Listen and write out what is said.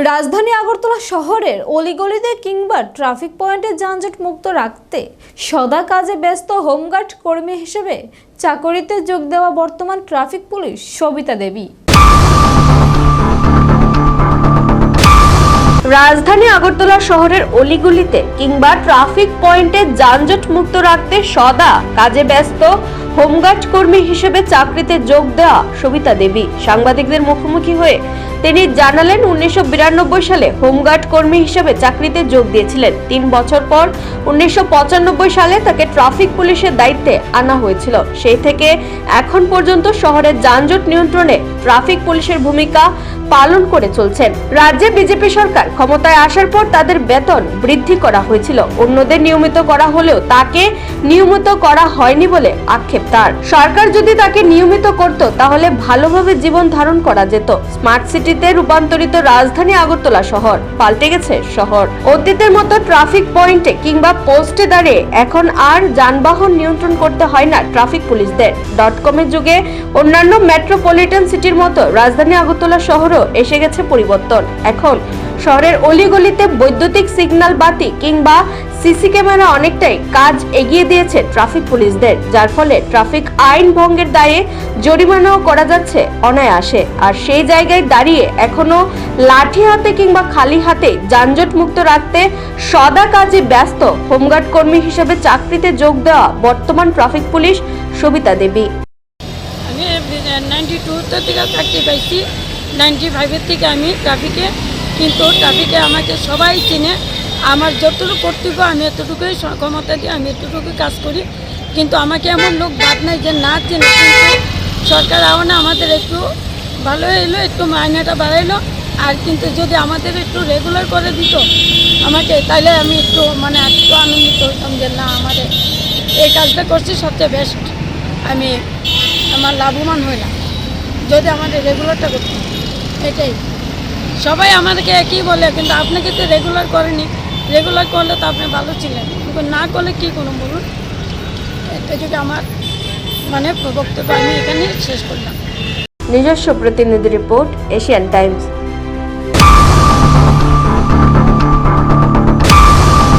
রাজধানী আগরতলা শহরের অলিগলিতে কিংবা ট্রাফিক পয়েন্টে যানজট মুক্ত রাখতে সদা কাজে ব্যস্ত হোমগার্ড কর্মী হিসেবে চাকরিতে যোগ দেওয়া বর্তমান ট্রাফিক পুলিশ সবিতা দেবী। রাজধানী আগরতলা শহরের অলিগলিতে কিংবা ট্রাফিক পয়েন্টে যানজট মুক্ত রাখতে সদা কাজে ব্যস্ত হোমগার্ড কর্মী হিসেবে চাকরিতে যোগ দেওয়া সবিতা দেবী সাংবাদিকদের মুখোমুখি হয়ে তিনি জানালেন 1992 সালে হোমগার্ড কর্মী হিসেবে চাকরিতে যোগ দিয়েছিলেন। 3 বছর পর 1995 সালে তাকে ট্রাফিক পুলিশের দায়িত্বে আনা হয়েছিল। সেই থেকে এখন পর্যন্ত শহরের যানজট নিয়ন্ত্রণে ট্রাফিক পুলিশের ভূমিকা পালন করে চলছেন। রাজ্যে বিজেপি সরকার ক্ষমতায় আসার পর তাদের বেতন বৃদ্ধি করা হয়েছিল, অন্যদের নিয়মিত করা হলেও তাকে নিয়মিত করা হয়নি বলে আক্ষেপ তার। সরকার যদি তাকে নিয়মিত করত তাহলে ভালোভাবে জীবন ধারণ করা যেত। স্মার্ট সিটিতে রূপান্তরিত রাজধানী আগরতলা শহর পাল্টে গেছে শহর। অতীতের মতো ট্রাফিক পয়েন্টে কিংবা পোস্টে দাঁড়িয়ে এখন আর যানবাহন নিয়ন্ত্রণ করতে হয় না ট্রাফিক পুলিশদের। .কমের যুগে অন্যান্য মেট্রোপলিটন সিটির মতো রাজধানী আগরতলা শহরও এসে গেছে পরিবর্তন। এখন শহরের অলিগলিতে বৈদ্যুতিক সিগন্যাল বাতি কিংবা সিসি ক্যামেরা অনেকটাই কাজ এগিয়ে দিয়েছে ট্রাফিক পুলিশদের, যার ফলে ট্রাফিক আইন ভঙ্গের দায়ে জরিমানাও করা যাচ্ছে অনায়াসে। আর সেই জায়গায় দাঁড়িয়ে এখনো লাঠি হাতে কিংবা খালি হাতে যানজট মুক্ত রাখতে সদা কাজে ব্যস্ত হোমগার্ড কর্মী হিসেবে চাকরিতে যোগ দেওয়া বর্তমান ট্রাফিক পুলিশ সবিতা দেবী। আমি 92 থেকে চাকরি পাইছি, 95 থেকে আমি ট্রাফিকে, কিন্তু ট্রাফিকে আমাকে সবাই চিনে। আমার যতটুকু কর্তব্য আমি এতটুকুই ক্ষমতা দিয়ে আমি এতটুকু কাজ করি, কিন্তু আমাকে এমন লোক বাদ নাই যে না চিনে। কিন্তু সরকার আওয়ানা আমাদের একটু ভালো এলো, একটু মাইনেটা বাড়াইলো, আর কিন্তু যদি আমাদের একটু রেগুলার করে দিত আমাকে, তাহলে আমি একটু একটু আনন্দিত হইতাম যে না আমাদের এই কাজটা করছি সবচেয়ে বেস্ট, আমি আমার লাভবান হইলাম যদি আমাদের রেগুলারটা করতাম। এটাই সবাই আমাদেরকে একই বলে, কিন্তু আপনাকে তো রেগুলার করেনি, রেগুলার করলে তো আপনি ভালো ছিলেন, কিন্তু না করলে কী কোনো বলুন। এটা যদি আমার বক্তব্য আমি এখানে শেষ করলাম। নিজস্ব প্রতিনিধি রিপোর্ট, এশিয়ান টাইমস।